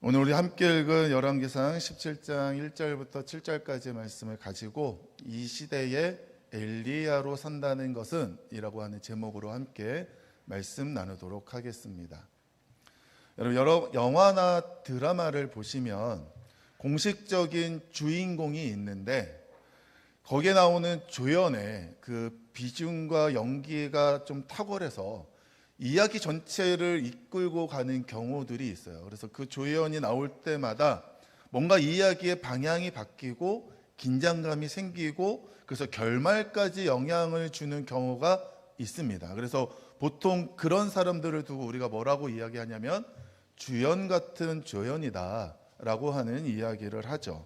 오늘 우리 함께 읽은 열왕기상 17장 1절부터 7절까지의 말씀을 가지고 이 시대에 엘리야로 산다는 것은 이라고 하는 제목으로 함께 말씀 나누도록 하겠습니다. 여러분, 영화나 드라마를 보시면 공식적인 주인공이 있는데 거기에 나오는 조연의 그 비중과 연기가 좀 탁월해서 이야기 전체를 이끌고 가는 경우들이 있어요. 그래서 그 조연이 나올 때마다 뭔가 이야기의 방향이 바뀌고 긴장감이 생기고 그래서 결말까지 영향을 주는 경우가 있습니다. 그래서 보통 그런 사람들을 두고 우리가 뭐라고 이야기하냐면 주연 같은 조연이다 라고 하는 이야기를 하죠.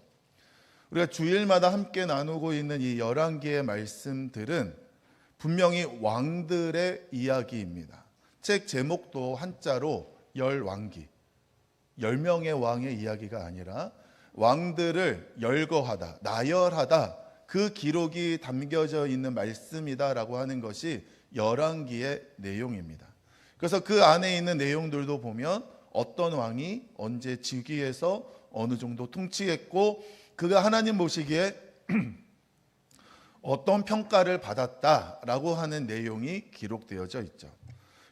우리가 주일마다 함께 나누고 있는 이 열왕기의 말씀들은 분명히 왕들의 이야기입니다. 책 제목도 한자로 열왕기, 10명의 왕의 이야기가 아니라 왕들을 열거하다, 나열하다, 그 기록이 담겨져 있는 말씀이다라고 하는 것이 열왕기의 내용입니다. 그래서 그 안에 있는 내용들도 보면 어떤 왕이 언제 즉위해서 어느 정도 통치했고 그가 하나님 보시기에 어떤 평가를 받았다라고 하는 내용이 기록되어져 있죠.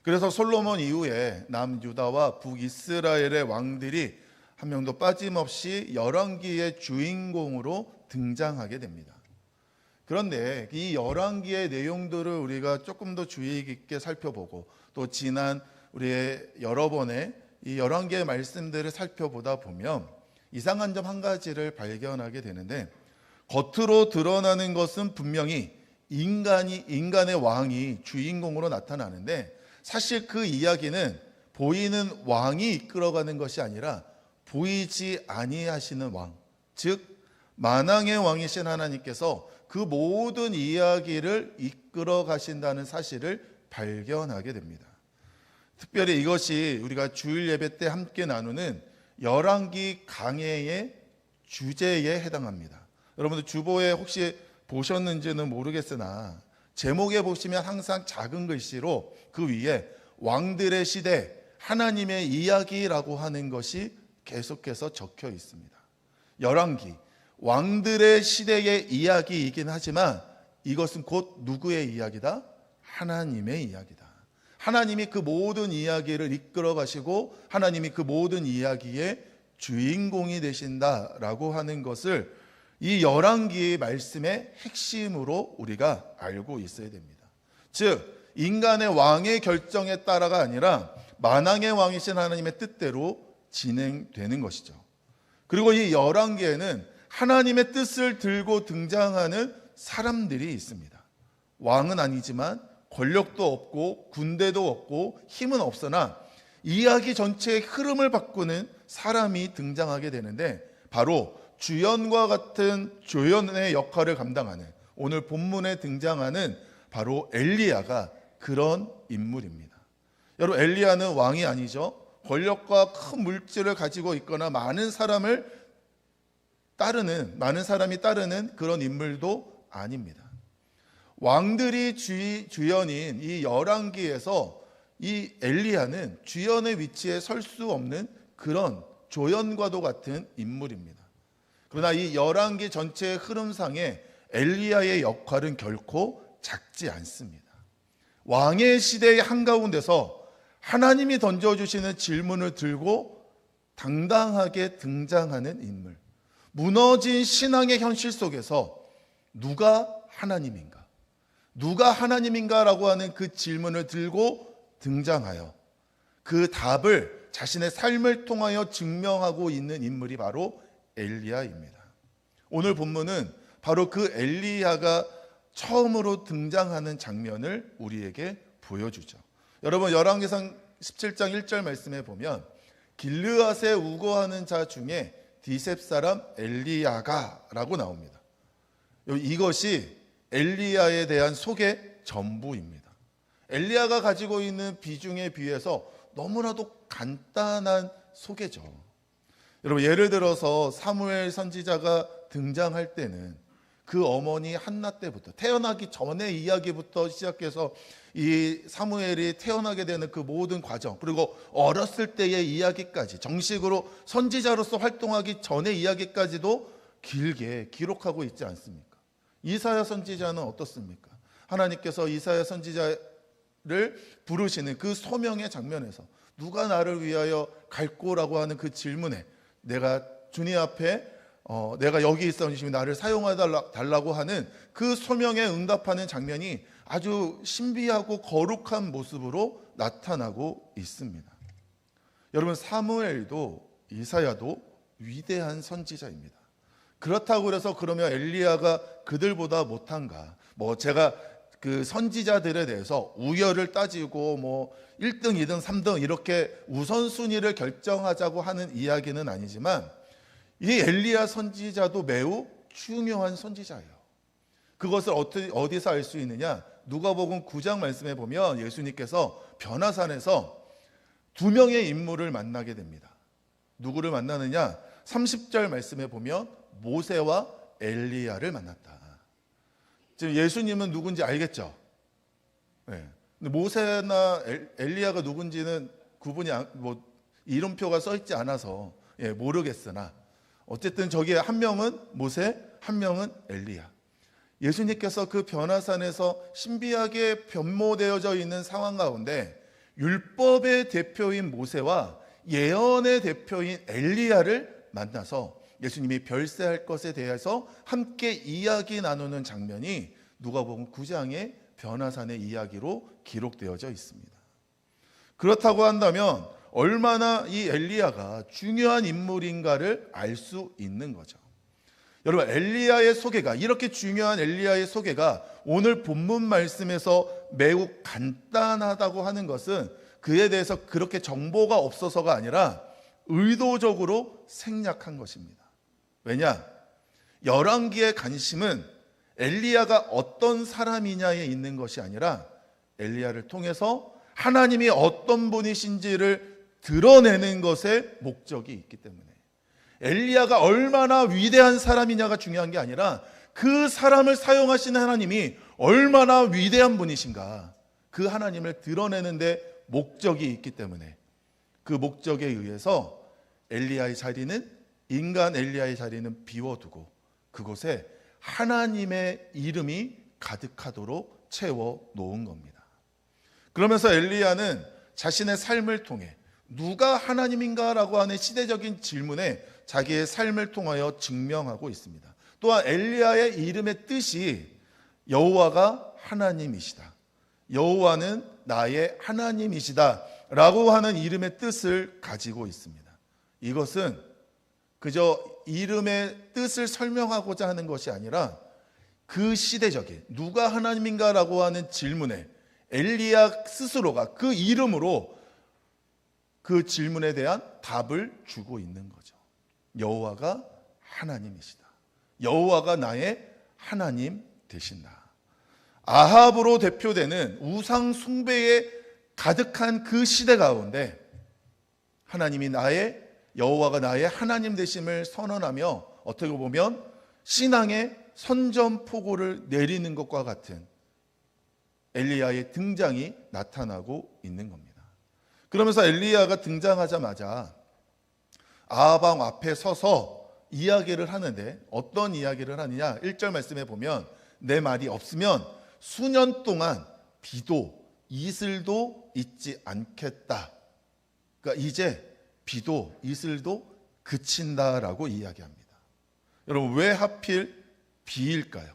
그래서 솔로몬 이후에 남유다와 북이스라엘의 왕들이 한 명도 빠짐없이 열왕기의 주인공으로 등장하게 됩니다. 그런데 이 열왕기의 내용들을 우리가 조금 더 주의 깊게 살펴보고 또 지난 우리의 여러 번의 이 열왕기의 말씀들을 살펴보다 보면 이상한 점 한 가지를 발견하게 되는데 겉으로 드러나는 것은 분명히 인간의 왕이 주인공으로 나타나는데 사실 그 이야기는 보이는 왕이 이끌어가는 것이 아니라 보이지 아니하시는 왕, 즉 만왕의 왕이신 하나님께서 그 모든 이야기를 이끌어 가신다는 사실을 발견하게 됩니다. 특별히 이것이 우리가 주일 예배 때 함께 나누는 열왕기 강해의 주제에 해당합니다. 여러분들 주보에 혹시 보셨는지는 모르겠으나 제목에 보시면 항상 작은 글씨로 그 위에 왕들의 시대, 하나님의 이야기라고 하는 것이 계속해서 적혀 있습니다. 열왕기, 왕들의 시대의 이야기이긴 하지만 이것은 곧 누구의 이야기다? 하나님의 이야기다. 하나님이 그 모든 이야기를 이끌어 가시고 하나님이 그 모든 이야기의 주인공이 되신다라고 하는 것을 이 열왕기의 말씀의 핵심으로 우리가 알고 있어야 됩니다. 즉 인간의 왕의 결정에 따라가 아니라 만왕의 왕이신 하나님의 뜻대로 진행되는 것이죠. 그리고 이 열왕기에는 하나님의 뜻을 들고 등장하는 사람들이 있습니다. 왕은 아니지만 권력도 없고 군대도 없고 힘은 없으나 이야기 전체의 흐름을 바꾸는 사람이 등장하게 되는데 바로 주연과 같은 조연의 역할을 감당하는 오늘 본문에 등장하는 바로 엘리야가 그런 인물입니다. 여러분 엘리야는 왕이 아니죠. 권력과 큰 물질을 가지고 있거나 많은 사람이 따르는 그런 인물도 아닙니다. 왕들이 주연인 이 열왕기에서 이 엘리야는 주연의 위치에 설 수 없는 그런 조연과도 같은 인물입니다. 그러나 이 열왕기 전체의 흐름상에 엘리야의 역할은 결코 작지 않습니다. 왕의 시대의 한가운데서 하나님이 던져주시는 질문을 들고 당당하게 등장하는 인물. 무너진 신앙의 현실 속에서 누가 하나님인가? 누가 하나님인가라고 하는 그 질문을 들고 등장하여 그 답을 자신의 삶을 통하여 증명하고 있는 인물이 바로 엘리야입니다. 오늘 본문은 바로 그 엘리야가 처음으로 등장하는 장면을 우리에게 보여주죠. 여러분 열왕기상 17장 1절 말씀에 보면 길르앗에 우거하는 자 중에 디셉 사람 엘리야가 라고 나옵니다. 이것이 엘리야에 대한 소개 전부입니다. 엘리야가 가지고 있는 비중에 비해서 너무나도 간단한 소개죠. 여러분 예를 들어서 사무엘 선지자가 등장할 때는 그 어머니 한나 때부터, 태어나기 전의 이야기부터 시작해서 이 사무엘이 태어나게 되는 그 모든 과정, 그리고 어렸을 때의 이야기까지, 정식으로 선지자로서 활동하기 전의 이야기까지도 길게 기록하고 있지 않습니까? 이사야 선지자는 어떻습니까? 하나님께서 이사야 선지자를 부르시는 그 소명의 장면에서 누가 나를 위하여 갈고라고 하는 그 질문에 내가 주님 앞에 내가 여기 있어 주시면 나를 사용하달라고 하는 그 소명에 응답하는 장면이 아주 신비하고 거룩한 모습으로 나타나고 있습니다. 여러분, 사무엘도 이사야도 위대한 선지자입니다. 그렇다고 해서 그러면 엘리야가 그들보다 못한가? 제가 그 선지자들에 대해서 우열을 따지고 1등, 2등, 3등 이렇게 우선순위를 결정하자고 하는 이야기는 아니지만 이 엘리야 선지자도 매우 중요한 선지자예요. 그것을 어디서 알 수 있느냐? 누가복음 9장 말씀에 보면 예수님께서 변화산에서 두 명의 인물을 만나게 됩니다. 누구를 만나느냐? 30절 말씀에 보면 모세와 엘리야를 만났다. 지금 예수님은 누군지 알겠죠? 네. 근데 모세나 엘리야가 누군지는 구분이 이름표가 써 있지 않아서 모르겠으나 어쨌든 저기에 한 명은 모세, 한 명은 엘리야. 예수님께서 그 변화산에서 신비하게 변모되어져 있는 상황 가운데 율법의 대표인 모세와 예언의 대표인 엘리야를 만나서 예수님이 별세할 것에 대해서 함께 이야기 나누는 장면이 누가복음 9장의 변화산의 이야기로 기록되어져 있습니다. 그렇다고 한다면 얼마나 이 엘리야가 중요한 인물인가를 알 수 있는 거죠. 여러분, 엘리야의 소개가, 이렇게 중요한 엘리야의 소개가 오늘 본문 말씀에서 매우 간단하다고 하는 것은 그에 대해서 그렇게 정보가 없어서가 아니라 의도적으로 생략한 것입니다. 왜냐? 열왕기의 관심은 엘리야가 어떤 사람이냐에 있는 것이 아니라 엘리야를 통해서 하나님이 어떤 분이신지를 드러내는 것에 목적이 있기 때문에 엘리야가 얼마나 위대한 사람이냐가 중요한 게 아니라 그 사람을 사용하시는 하나님이 얼마나 위대한 분이신가, 그 하나님을 드러내는 데 목적이 있기 때문에 그 목적에 의해서 엘리야의 자리는, 인간 엘리야의 자리는 비워두고 그곳에 하나님의 이름이 가득하도록 채워 놓은 겁니다. 그러면서 엘리야는 자신의 삶을 통해 누가 하나님인가라고 하는 시대적인 질문에 자기의 삶을 통하여 증명하고 있습니다. 또한 엘리야의 이름의 뜻이 여호와가 하나님이시다, 여호와는 나의 하나님이시다 라고 하는 이름의 뜻을 가지고 있습니다. 이것은 그저 이름의 뜻을 설명하고자 하는 것이 아니라 그 시대적인 누가 하나님인가라고 하는 질문에 엘리야 스스로가 그 이름으로 그 질문에 대한 답을 주고 있는 거죠. 여호와가 하나님이시다, 여호와가 나의 하나님 되신다. 아합으로 대표되는 우상 숭배에 가득한 그 시대 가운데 하나님이 여호와가 나의 하나님 되심을 선언하며 어떻게 보면 신앙의 선전포고를 내리는 것과 같은 엘리야의 등장이 나타나고 있는 겁니다. 그러면서 엘리야가 등장하자마자 아합 왕 앞에 서서 이야기를 하는데 어떤 이야기를 하느냐? 1절 말씀에 보면 내 말이 없으면 수년 동안 비도 이슬도 있지 않겠다. 그러니까 이제 비도 이슬도 그친다라고 이야기합니다. 여러분, 왜 하필 비일까요?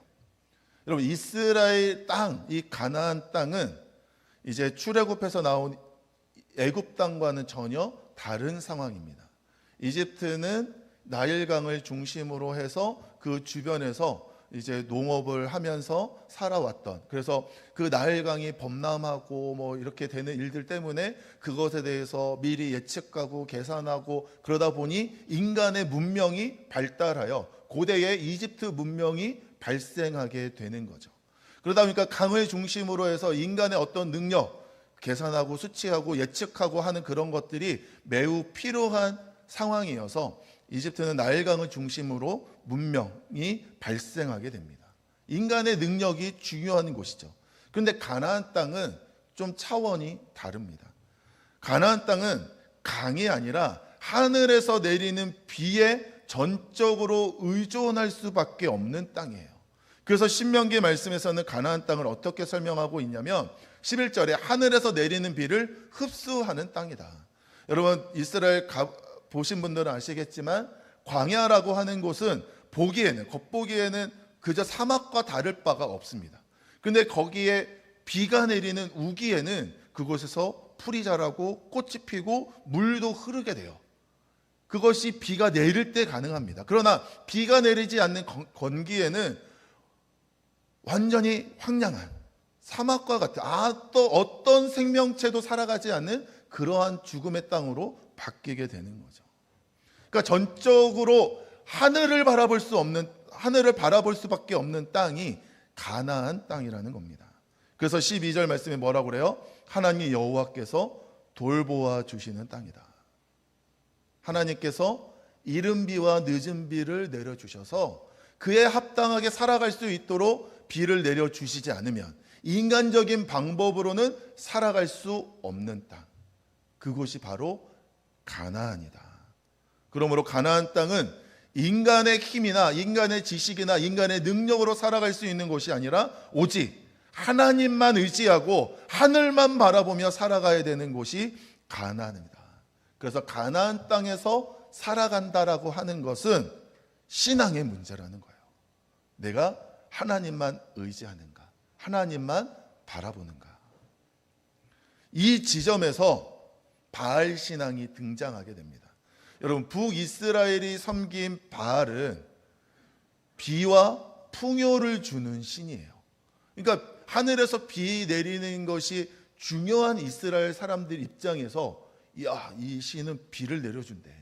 여러분, 이스라엘 땅, 이 가나안 땅은 이제 출애굽해서 나온 애굽 땅과는 전혀 다른 상황입니다. 이집트는 나일강을 중심으로 해서 그 주변에서 이제 농업을 하면서 살아왔던, 그래서 그 나일강이 범람하고 이렇게 되는 일들 때문에 그것에 대해서 미리 예측하고 계산하고 그러다 보니 인간의 문명이 발달하여 고대의 이집트 문명이 발생하게 되는 거죠. 그러다 보니까 강을 중심으로 해서 인간의 어떤 능력, 계산하고 수치하고 예측하고 하는 그런 것들이 매우 필요한 상황이어서 이집트는 나일강을 중심으로 문명이 발생하게 됩니다. 인간의 능력이 중요한 곳이죠. 그런데 가나안 땅은 좀 차원이 다릅니다. 가나안 땅은 강이 아니라 하늘에서 내리는 비에 전적으로 의존할 수밖에 없는 땅이에요. 그래서 신명기 말씀에서는 가나안 땅을 어떻게 설명하고 있냐면 11절에 하늘에서 내리는 비를 흡수하는 땅이다. 여러분 이스라엘 보신 분들은 아시겠지만 광야라고 하는 곳은 겉보기에는 그저 사막과 다를 바가 없습니다. 그런데 거기에 비가 내리는 우기에는 그곳에서 풀이 자라고 꽃이 피고 물도 흐르게 돼요. 그것이 비가 내릴 때 가능합니다. 그러나 비가 내리지 않는 건기에는 완전히 황량한 사막과 같은 또 어떤 생명체도 살아가지 않는 그러한 죽음의 땅으로 바뀌게 되는 거죠. 그러니까 전적으로 하늘을 바라볼 수밖에 없는 땅이 가나안 땅이라는 겁니다. 그래서 12절 말씀에 뭐라고 그래요? 하나님 여호와께서 돌보아 주시는 땅이다. 하나님께서 이른 비와 늦은 비를 내려주셔서 그에 합당하게 살아갈 수 있도록 비를 내려주시지 않으면 인간적인 방법으로는 살아갈 수 없는 땅, 그곳이 바로 가나안이다. 그러므로 가나안 땅은 인간의 힘이나 인간의 지식이나 인간의 능력으로 살아갈 수 있는 곳이 아니라 오직 하나님만 의지하고 하늘만 바라보며 살아가야 되는 곳이 가나안입니다. 그래서 가나안 땅에서 살아간다라고 하는 것은 신앙의 문제라는 거예요. 내가 하나님만 의지하는가, 하나님만 바라보는가. 이 지점에서 바알 신앙이 등장하게 됩니다. 여러분 북이스라엘이 섬긴 바알은 비와 풍요를 주는 신이에요. 그러니까 하늘에서 비 내리는 것이 중요한 이스라엘 사람들 입장에서 이 신은 비를 내려준대,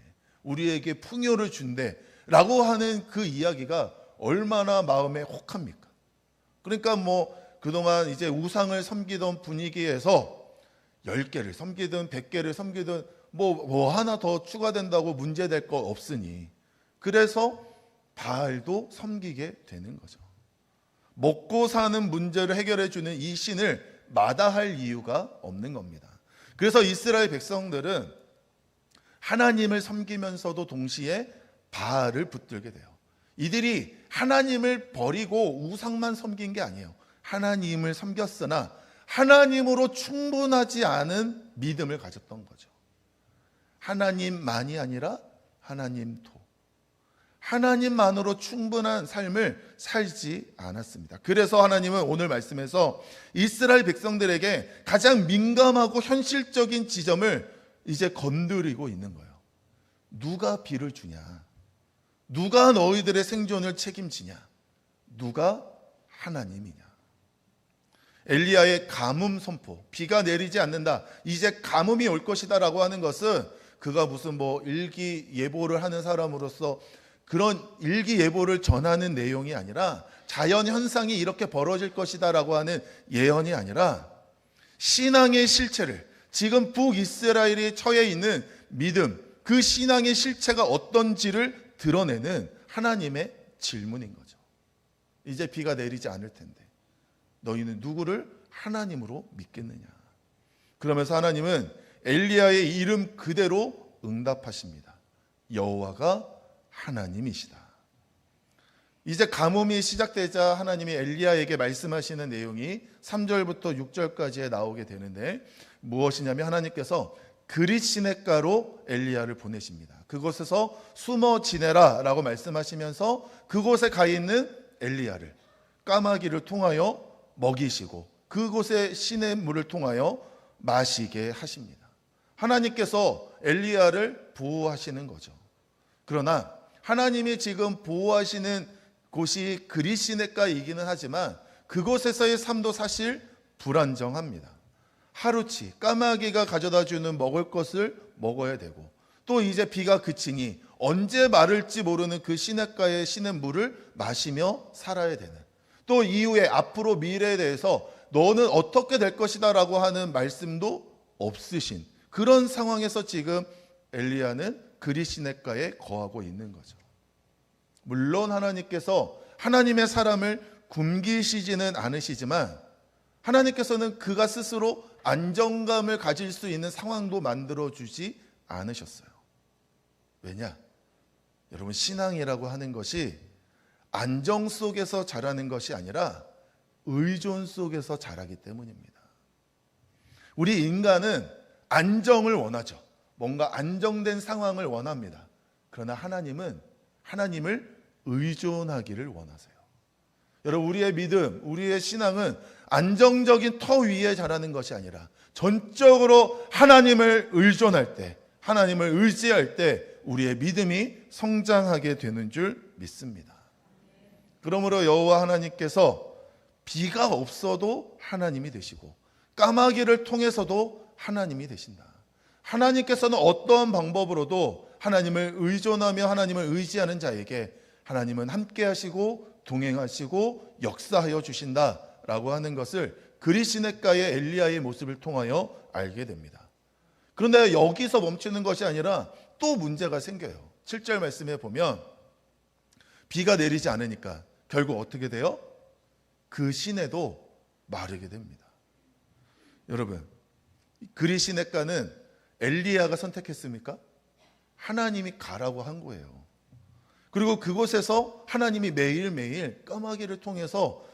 우리에게 풍요를 준대 라고 하는 그 이야기가 얼마나 마음에 혹합니까? 그러니까 그동안 이제 우상을 섬기던 분위기에서 10개를 섬기든 100개를 섬기든 뭐 하나 더 추가된다고 문제될 거 없으니 그래서 바알도 섬기게 되는 거죠. 먹고 사는 문제를 해결해 주는 이 신을 마다할 이유가 없는 겁니다. 그래서 이스라엘 백성들은 하나님을 섬기면서도 동시에 바알을 붙들게 돼요. 이들이 하나님을 버리고 우상만 섬긴 게 아니에요. 하나님을 섬겼으나 하나님으로 충분하지 않은 믿음을 가졌던 거죠. 하나님만이 아니라 하나님도, 하나님만으로 충분한 삶을 살지 않았습니다. 그래서 하나님은 오늘 말씀에서 이스라엘 백성들에게 가장 민감하고 현실적인 지점을 이제 건드리고 있는 거예요. 누가 비를 주냐? 누가 너희들의 생존을 책임지냐? 누가 하나님이냐? 엘리야의 가뭄 선포, 비가 내리지 않는다, 이제 가뭄이 올 것이다 라고 하는 것은 그가 무슨 일기예보를 하는 사람으로서 그런 일기예보를 전하는 내용이 아니라 자연현상이 이렇게 벌어질 것이다 라고 하는 예언이 아니라 신앙의 실체를, 지금 북이스라엘이 처해 있는 믿음, 그 신앙의 실체가 어떤지를 드러내는 하나님의 질문인 거죠. 이제 비가 내리지 않을 텐데 너희는 누구를 하나님으로 믿겠느냐? 그러면서 하나님은 엘리야의 이름 그대로 응답하십니다. 여호와가 하나님이시다. 이제 가뭄이 시작되자 하나님이 엘리야에게 말씀하시는 내용이 3절부터 6절까지에 나오게 되는데 무엇이냐면 하나님께서 그릿 시냇가로 엘리야를 보내십니다. 그곳에서 숨어 지내라 라고 말씀하시면서 그곳에 가 있는 엘리야를 까마귀를 통하여 먹이시고 그곳의 시냇물을 통하여 마시게 하십니다. 하나님께서 엘리야를 보호하시는 거죠. 그러나 하나님이 지금 보호하시는 곳이 그릿 시냇가이기는 하지만 그곳에서의 삶도 사실 불안정합니다. 하루치 까마귀가 가져다 주는 먹을 것을 먹어야 되고 또 이제 비가 그치니 언제 마를지 모르는 그 시냇가의 시냇물을 마시며 살아야 되는, 또 이후에 앞으로 미래에 대해서 너는 어떻게 될 것이다 라고 하는 말씀도 없으신 그런 상황에서 지금 엘리야는 그리시네가에 거하고 있는 거죠. 물론 하나님께서 하나님의 사람을 굶기시지는 않으시지만 하나님께서는 그가 스스로 안정감을 가질 수 있는 상황도 만들어주지 않으셨어요. 왜냐? 여러분, 신앙이라고 하는 것이 안정 속에서 자라는 것이 아니라 의존 속에서 자라기 때문입니다. 우리 인간은 안정을 원하죠. 뭔가 안정된 상황을 원합니다. 그러나 하나님은 하나님을 의존하기를 원하세요. 여러분, 우리의 믿음, 우리의 신앙은 안정적인 터 위에 자라는 것이 아니라 전적으로 하나님을 의존할 때, 하나님을 의지할 때 우리의 믿음이 성장하게 되는 줄 믿습니다. 그러므로 여호와 하나님께서 비가 없어도 하나님이 되시고 까마귀를 통해서도 하나님이 되신다. 하나님께서는 어떠한 방법으로도 하나님을 의존하며 하나님을 의지하는 자에게 하나님은 함께 하시고 동행하시고 역사하여 주신다라고 하는 것을 그리시네가의 엘리야의 모습을 통하여 알게 됩니다. 그런데 여기서 멈추는 것이 아니라 또 문제가 생겨요. 7절 말씀에 보면 비가 내리지 않으니까 결국 어떻게 돼요? 그 시내도 마르게 됩니다. 여러분, 그리시네가는 엘리야가 선택했습니까? 하나님이 가라고 한 거예요. 그리고 그곳에서 하나님이 매일매일 까마귀를 통해서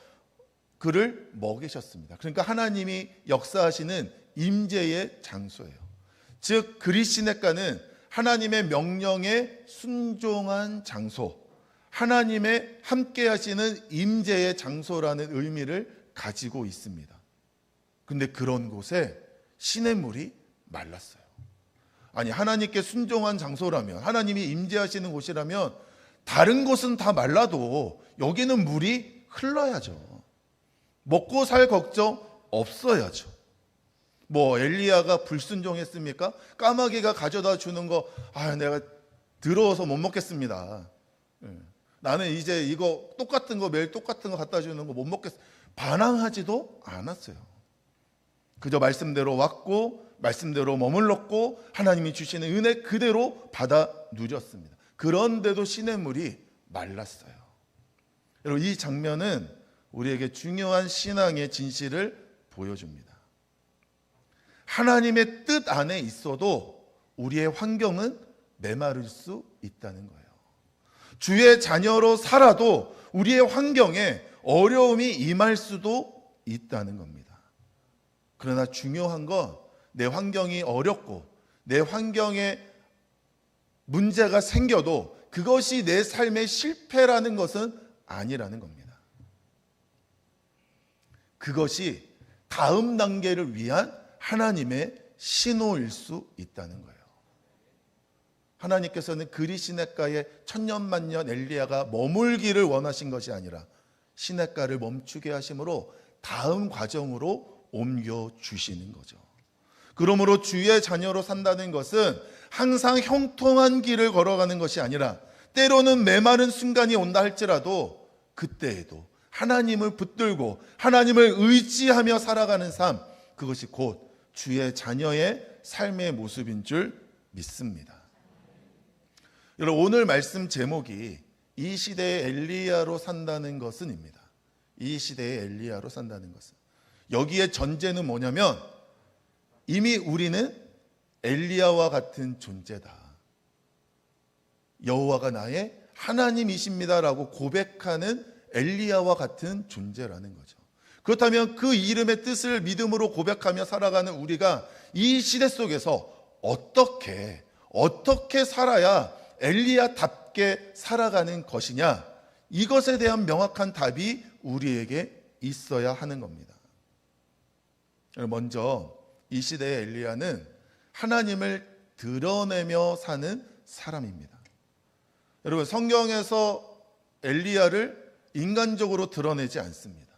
그를 먹이셨습니다. 그러니까 하나님이 역사하시는 임재의 장소예요. 즉 그리시네가는 하나님의 명령에 순종한 장소, 하나님의 함께 하시는 임재의 장소라는 의미를 가지고 있습니다. 근데 그런 곳에 시냇물이 말랐어요. 아니, 하나님께 순종한 장소라면, 하나님이 임재하시는 곳이라면 다른 곳은 다 말라도 여기는 물이 흘러야죠. 먹고 살 걱정 없어야죠. 뭐 엘리야가 불순종했습니까? 까마귀가 가져다 주는 거, 내가 더러워서 못 먹겠습니다. 나는 이제 이거 똑같은 거, 매일 똑같은 거 갖다 주는 거 못 먹겠어. 반항하지도 않았어요. 그저 말씀대로 왔고 말씀대로 머물렀고 하나님이 주시는 은혜 그대로 받아 누렸습니다. 그런데도 시냇물이 말랐어요. 여러분, 이 장면은 우리에게 중요한 신앙의 진실을 보여줍니다. 하나님의 뜻 안에 있어도 우리의 환경은 메마를 수 있다는 거예요. 주의 자녀로 살아도 우리의 환경에 어려움이 임할 수도 있다는 겁니다. 그러나 중요한 건 내 환경이 어렵고 내 환경에 문제가 생겨도 그것이 내 삶의 실패라는 것은 아니라는 겁니다. 그것이 다음 단계를 위한 하나님의 신호일 수 있다는 거예요. 하나님께서는 그리시네가에 천년만년 엘리야가 머물기를 원하신 것이 아니라 시냇가를 멈추게 하심으로 다음 과정으로 옮겨주시는 거죠. 그러므로 주의 자녀로 산다는 것은 항상 형통한 길을 걸어가는 것이 아니라 때로는 메마른 순간이 온다 할지라도 그때에도 하나님을 붙들고 하나님을 의지하며 살아가는 삶, 그것이 곧 주의 자녀의 삶의 모습인 줄 믿습니다. 여러분, 오늘 말씀 제목이 이 시대의 엘리야로 산다는 것은입니다. 이 시대의 엘리야로 산다는 것은. 여기에 전제는 뭐냐면 이미 우리는 엘리야와 같은 존재다. 여호와가 나의 하나님이십니다라고 고백하는 엘리야와 같은 존재라는 거죠. 그렇다면 그 이름의 뜻을 믿음으로 고백하며 살아가는 우리가 이 시대 속에서 어떻게 살아야 엘리야답게 살아가는 것이냐, 이것에 대한 명확한 답이 우리에게 있어야 하는 겁니다. 먼저 이 시대의 엘리야는 하나님을 드러내며 사는 사람입니다. 여러분, 성경에서 엘리야를 인간적으로 드러내지 않습니다.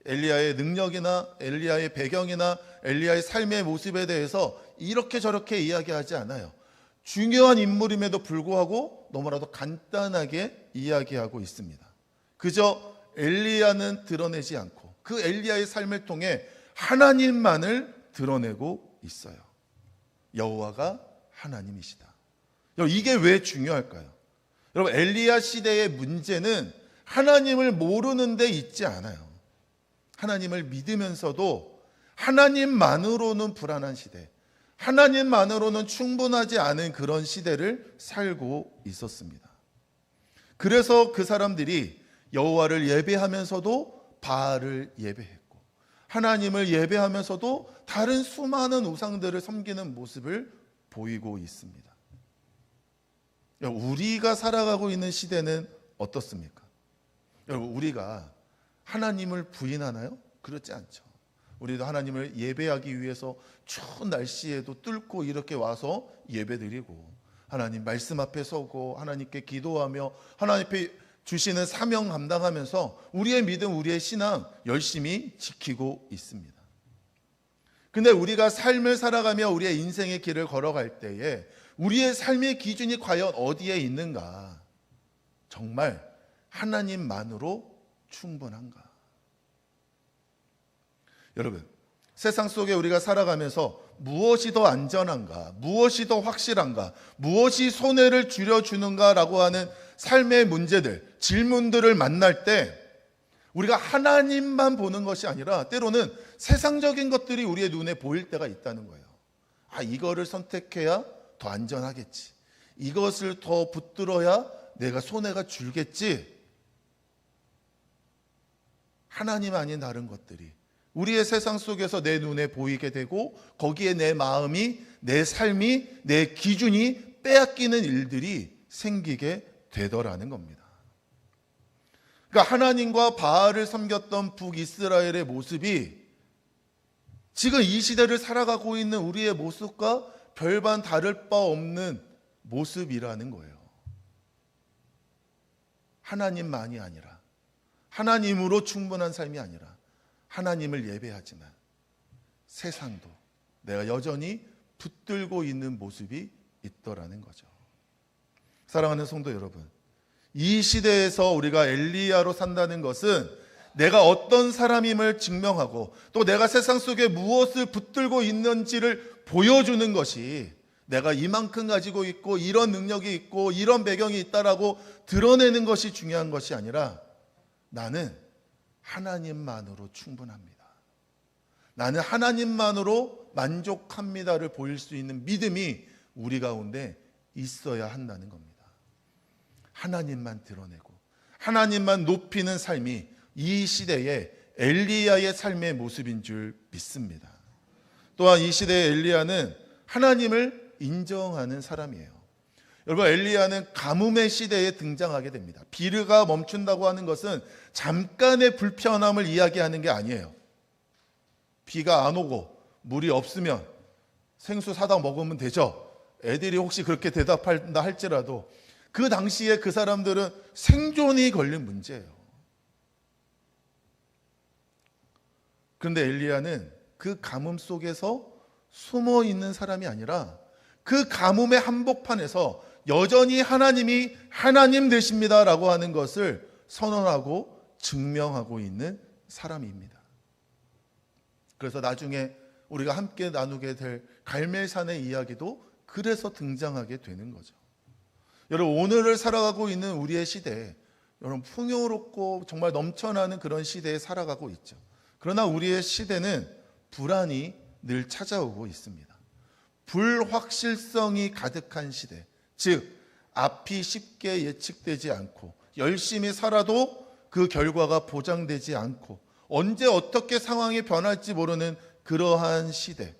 엘리야의 능력이나 엘리야의 배경이나 엘리야의 삶의 모습에 대해서 이렇게 저렇게 이야기하지 않아요. 중요한 인물임에도 불구하고 너무나도 간단하게 이야기하고 있습니다. 그저 엘리야는 드러내지 않고 그 엘리야의 삶을 통해 하나님만을 드러내고 있어요. 여호와가 하나님이시다. 여러분, 이게 왜 중요할까요? 여러분, 엘리야 시대의 문제는 하나님을 모르는 데 있지 않아요. 하나님을 믿으면서도 하나님만으로는 불안한 시대, 하나님만으로는 충분하지 않은 그런 시대를 살고 있었습니다. 그래서 그 사람들이 여호와를 예배하면서도 바알을 예배했고, 하나님을 예배하면서도 다른 수많은 우상들을 섬기는 모습을 보이고 있습니다. 우리가 살아가고 있는 시대는 어떻습니까? 여러분, 우리가 하나님을 부인하나요? 그렇지 않죠. 우리도 하나님을 예배하기 위해서 추운 날씨에도 뚫고 이렇게 와서 예배드리고, 하나님 말씀 앞에 서고 하나님께 기도하며 하나님 앞에 주시는 사명 감당하면서 우리의 믿음, 우리의 신앙 열심히 지키고 있습니다. 근데 우리가 삶을 살아가며 우리의 인생의 길을 걸어갈 때에 우리의 삶의 기준이 과연 어디에 있는가? 정말 하나님만으로 충분한가? 여러분, 세상 속에 우리가 살아가면서 무엇이 더 안전한가? 무엇이 더 확실한가? 무엇이 손해를 줄여주는가라고 하는 삶의 문제들, 질문들을 만날 때 우리가 하나님만 보는 것이 아니라 때로는 세상적인 것들이 우리의 눈에 보일 때가 있다는 거예요. 이거를 선택해야 더 안전하겠지. 이것을 더 붙들어야 내가 손해가 줄겠지. 하나님 아닌 다른 것들이 우리의 세상 속에서 내 눈에 보이게 되고, 거기에 내 마음이, 내 삶이, 내 기준이 빼앗기는 일들이 생기게 되더라는 겁니다. 그러니까 하나님과 바알을 섬겼던 북이스라엘의 모습이 지금 이 시대를 살아가고 있는 우리의 모습과 별반 다를 바 없는 모습이라는 거예요. 하나님만이 아니라, 하나님으로 충분한 삶이 아니라 하나님을 예배하지만 세상도 내가 여전히 붙들고 있는 모습이 있더라는 거죠. 사랑하는 성도 여러분, 이 시대에서 우리가 엘리야로 산다는 것은 내가 어떤 사람임을 증명하고 또 내가 세상 속에 무엇을 붙들고 있는지를 보여주는 것이, 내가 이만큼 가지고 있고 이런 능력이 있고 이런 배경이 있다라고 드러내는 것이 중요한 것이 아니라, 나는 하나님만으로 충분합니다, 나는 하나님만으로 만족합니다를 보일 수 있는 믿음이 우리 가운데 있어야 한다는 겁니다. 하나님만 드러내고 하나님만 높이는 삶이 이 시대의 엘리야의 삶의 모습인 줄 믿습니다. 또한 이 시대의 엘리야는 하나님을 인정하는 사람이에요. 여러분, 엘리야는 가뭄의 시대에 등장하게 됩니다. 비가 멈춘다고 하는 것은 잠깐의 불편함을 이야기하는 게 아니에요. 비가 안 오고 물이 없으면 생수 사다 먹으면 되죠. 애들이 혹시 그렇게 대답한다 할지라도 그 당시에 그 사람들은 생존이 걸린 문제예요. 그런데 엘리야는 그 가뭄 속에서 숨어 있는 사람이 아니라 그 가뭄의 한복판에서 여전히 하나님이 하나님 되십니다라고 하는 것을 선언하고 증명하고 있는 사람입니다. 그래서 나중에 우리가 함께 나누게 될 갈멜산의 이야기도 그래서 등장하게 되는 거죠. 여러분, 오늘을 살아가고 있는 우리의 시대에, 여러분, 풍요롭고 정말 넘쳐나는 그런 시대에 살아가고 있죠. 그러나 우리의 시대는 불안이 늘 찾아오고 있습니다. 불확실성이 가득한 시대, 즉 앞이 쉽게 예측되지 않고 열심히 살아도 그 결과가 보장되지 않고 언제 어떻게 상황이 변할지 모르는 그러한 시대.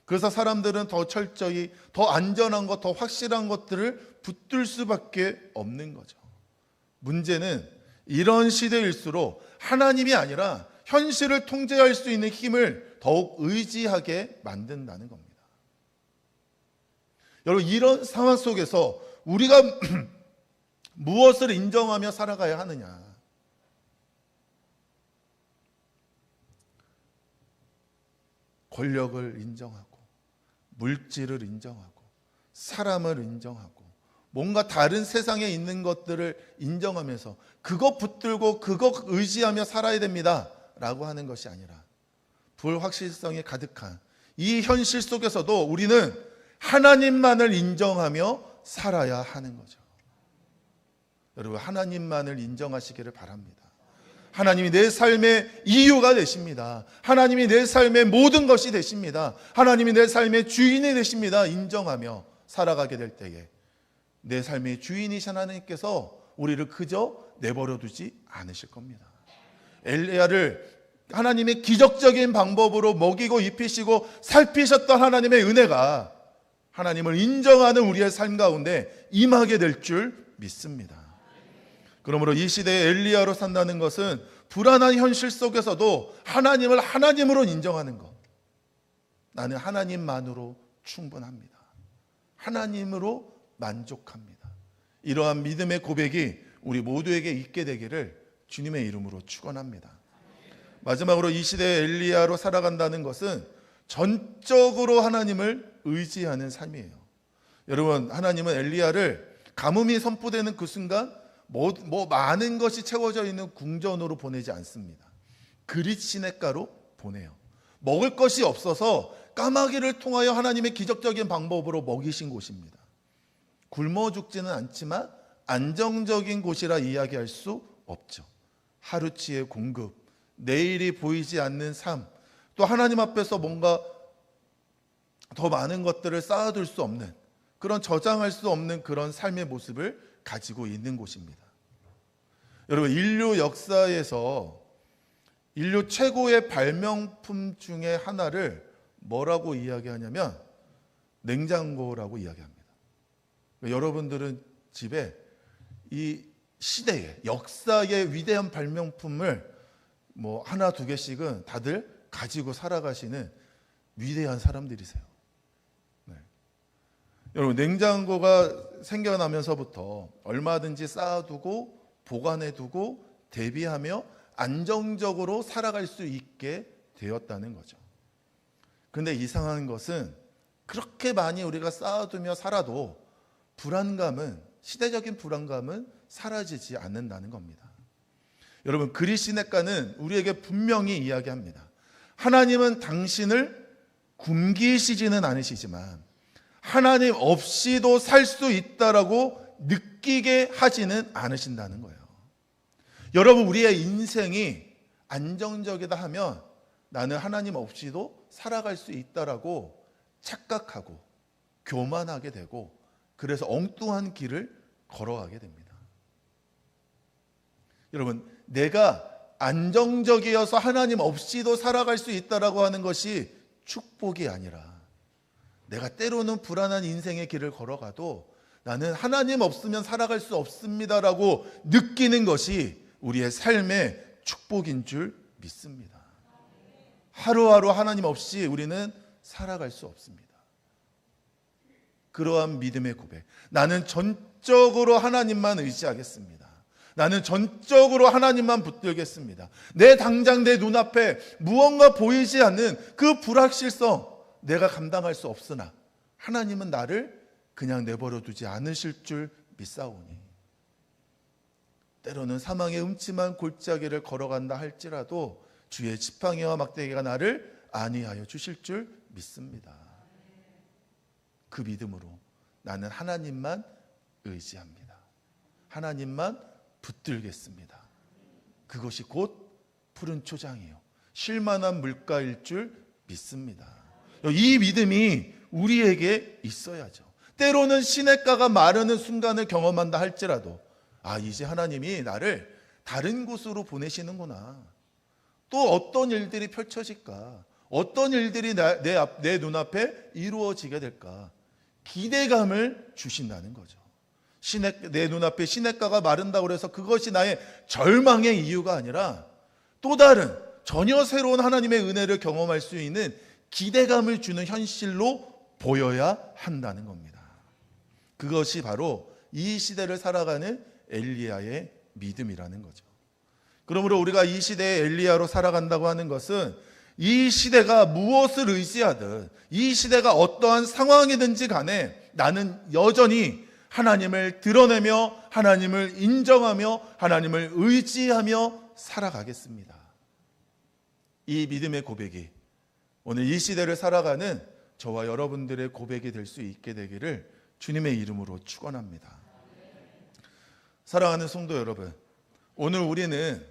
그래서 사람들은 더 철저히 더 안전한 것, 더 확실한 것들을 붙들 수밖에 없는 거죠. 문제는 이런 시대일수록 하나님이 아니라 현실을 통제할 수 있는 힘을 더욱 의지하게 만든다는 겁니다. 여러분, 이런 상황 속에서 우리가 무엇을 인정하며 살아가야 하느냐? 권력을 인정하고, 물질을 인정하고, 사람을 인정하고, 뭔가 다른 세상에 있는 것들을 인정하면서 그것 붙들고 그것 의지하며 살아야 됩니다 라고 하는 것이 아니라, 불확실성이 가득한 이 현실 속에서도 우리는 하나님만을 인정하며 살아야 하는 거죠. 여러분, 하나님만을 인정하시기를 바랍니다. 하나님이 내 삶의 이유가 되십니다. 하나님이 내 삶의 모든 것이 되십니다. 하나님이 내 삶의 주인이 되십니다. 인정하며 살아가게 될 때에 내 삶의 주인이신 하나님께서 우리를 그저 내버려 두지 않으실 겁니다. 엘리야를 하나님의 기적적인 방법으로 먹이고 입히시고 살피셨던 하나님의 은혜가 하나님을 인정하는 우리의 삶 가운데 임하게 될 줄 믿습니다. 그러므로 이 시대에 엘리야로 산다는 것은 불안한 현실 속에서도 하나님을 하나님으로 인정하는 것. 나는 하나님만으로 충분합니다. 하나님으로 만족합니다. 이러한 믿음의 고백이 우리 모두에게 있게 되기를 주님의 이름으로 축원합니다. 마지막으로 이 시대의 엘리야로 살아간다는 것은 전적으로 하나님을 의지하는 삶이에요. 여러분, 하나님은 엘리야를 가뭄이 선포되는 그 순간 많은 것이 채워져 있는 궁전으로 보내지 않습니다. 그릿 시냇가로 보내요. 먹을 것이 없어서 까마귀를 통하여 하나님의 기적적인 방법으로 먹이신 곳입니다. 굶어 죽지는 않지만 안정적인 곳이라 이야기할 수 없죠. 하루치의 공급, 내일이 보이지 않는 삶, 또 하나님 앞에서 뭔가 더 많은 것들을 쌓아둘 수 없는, 그런 저장할 수 없는 그런 삶의 모습을 가지고 있는 곳입니다. 여러분, 인류 역사에서 인류 최고의 발명품 중에 하나를 뭐라고 이야기하냐면 냉장고라고 이야기합니다. 여러분들은 집에 이 시대의 역사의 위대한 발명품을 하나 두 개씩은 다들 가지고 살아가시는 위대한 사람들이세요. 네. 여러분, 냉장고가 생겨나면서부터 얼마든지 쌓아두고 보관해두고 대비하며 안정적으로 살아갈 수 있게 되었다는 거죠. 그런데 이상한 것은 그렇게 많이 우리가 쌓아두며 살아도 불안감은, 시대적인 불안감은 사라지지 않는다는 겁니다. 여러분, 그릿 시냇가는 우리에게 분명히 이야기합니다. 하나님은 당신을 굶기시지는 않으시지만 하나님 없이도 살 수 있다라고 느끼게 하지는 않으신다는 거예요. 여러분, 우리의 인생이 안정적이다 하면 나는 하나님 없이도 살아갈 수 있다라고 착각하고 교만하게 되고, 그래서 엉뚱한 길을 걸어가게 됩니다. 여러분, 내가 안정적이어서 하나님 없이도 살아갈 수 있다라고 하는 것이 축복이 아니라, 내가 때로는 불안한 인생의 길을 걸어가도 나는 하나님 없으면 살아갈 수 없습니다라고 느끼는 것이 우리의 삶의 축복인 줄 믿습니다. 하루하루 하나님 없이 우리는 살아갈 수 없습니다. 그러한 믿음의 고백, 나는 전적으로 하나님만 의지하겠습니다. 나는 전적으로 하나님만 붙들겠습니다. 당장 내 눈앞에 무언가 보이지 않는 그 불확실성, 내가 감당할 수 없으나 하나님은 나를 그냥 내버려 두지 않으실 줄 믿사오니, 때로는 사망의 음침한 골짜기를 걸어간다 할지라도 주의 지팡이와 막대기가 나를 안위하여 주실 줄 믿습니다. 그 믿음으로 나는 하나님만 의지합니다. 하나님만 붙들겠습니다. 그것이 곧 푸른 초장이요 쉴만한 물가일 줄 믿습니다. 이 믿음이 우리에게 있어야죠. 때로는 시냇가가 마르는 순간을 경험한다 할지라도, 이제 하나님이 나를 다른 곳으로 보내시는구나. 또 어떤 일들이 펼쳐질까? 어떤 일들이 내 눈앞에 이루어지게 될까? 기대감을 주신다는 거죠. 내 눈앞에 시냇가가 마른다고 해서 그것이 나의 절망의 이유가 아니라 또 다른 전혀 새로운 하나님의 은혜를 경험할 수 있는 기대감을 주는 현실로 보여야 한다는 겁니다. 그것이 바로 이 시대를 살아가는 엘리야의 믿음이라는 거죠. 그러므로 우리가 이 시대의 엘리야로 살아간다고 하는 것은 이 시대가 무엇을 의지하든, 이 시대가 어떠한 상황이든지 간에 나는 여전히 하나님을 드러내며 하나님을 인정하며 하나님을 의지하며 살아가겠습니다. 이 믿음의 고백이 오늘 이 시대를 살아가는 저와 여러분들의 고백이 될 수 있게 되기를 주님의 이름으로 축원합니다. 사랑하는 성도 여러분, 오늘 우리는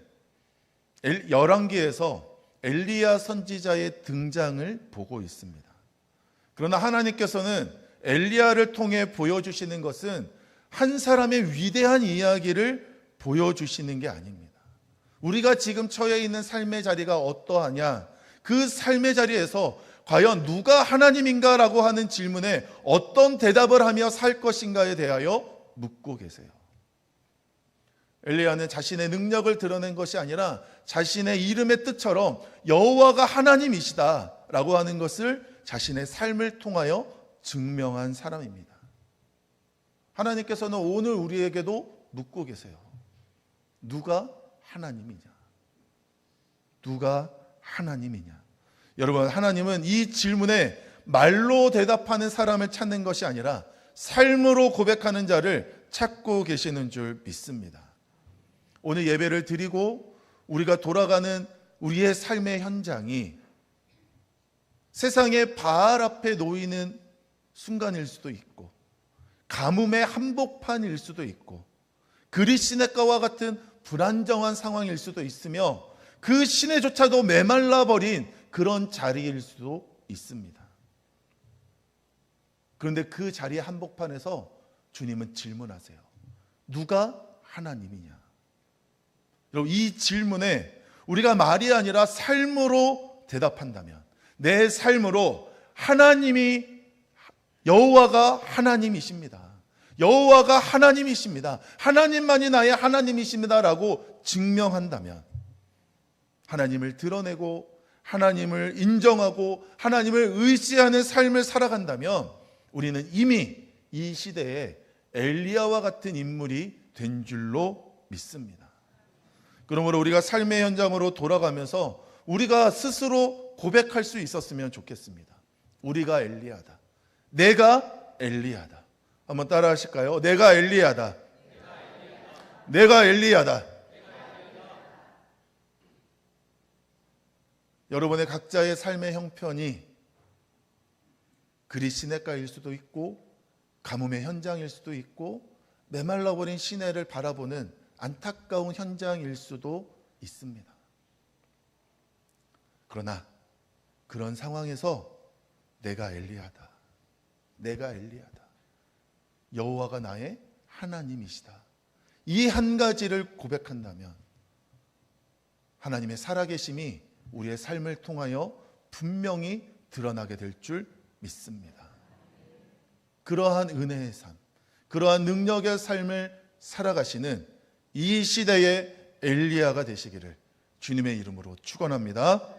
열왕기에서 엘리야 선지자의 등장을 보고 있습니다. 그러나 하나님께서는 엘리야를 통해 보여주시는 것은 한 사람의 위대한 이야기를 보여주시는 게 아닙니다. 우리가 지금 처해 있는 삶의 자리가 어떠하냐, 그 삶의 자리에서 과연 누가 하나님인가라고 하는 질문에 어떤 대답을 하며 살 것인가에 대하여 묻고 계세요. 엘리야는 자신의 능력을 드러낸 것이 아니라 자신의 이름의 뜻처럼 여호와가 하나님이시다라고 하는 것을 자신의 삶을 통하여 증명한 사람입니다. 하나님께서는 오늘 우리에게도 묻고 계세요. 누가 하나님이냐? 누가 하나님이냐? 여러분, 하나님은 이 질문에 말로 대답하는 사람을 찾는 것이 아니라 삶으로 고백하는 자를 찾고 계시는 줄 믿습니다. 오늘 예배를 드리고 우리가 돌아가는 우리의 삶의 현장이 세상의 바알 앞에 놓이는 순간일 수도 있고, 가뭄의 한복판일 수도 있고, 그리시네가와 같은 불안정한 상황일 수도 있으며, 그 시내조차도 메말라 버린 그런 자리일 수도 있습니다. 그런데 그 자리의 한복판에서 주님은 질문하세요. 누가 하나님이냐? 여러분, 이 질문에 우리가 말이 아니라 삶으로 대답한다면, 내 삶으로 하나님이, 여호와가 하나님이십니다, 여호와가 하나님이십니다, 하나님만이 나의 하나님이십니다 라고 증명한다면, 하나님을 드러내고 하나님을 인정하고 하나님을 의지하는 삶을 살아간다면 우리는 이미 이 시대에 엘리야와 같은 인물이 된 줄로 믿습니다. 그러므로 우리가 삶의 현장으로 돌아가면서 우리가 스스로 고백할 수 있었으면 좋겠습니다. 우리가 엘리야다. 내가 엘리야다. 한번 따라 하실까요? 내가 엘리야다. 내가 엘리야다. 여러분의 각자의 삶의 형편이 그리시네가일 수도 있고, 가뭄의 현장일 수도 있고, 메말라버린 시내를 바라보는 안타까운 현장일 수도 있습니다. 그러나 그런 상황에서 내가 엘리야다, 내가 엘리야다, 여호와가 나의 하나님이시다, 이 한 가지를 고백한다면 하나님의 살아계심이 우리의 삶을 통하여 분명히 드러나게 될 줄 믿습니다. 그러한 은혜의 삶, 그러한 능력의 삶을 살아가시는 이 시대의 엘리야가 되시기를 주님의 이름으로 축원합니다.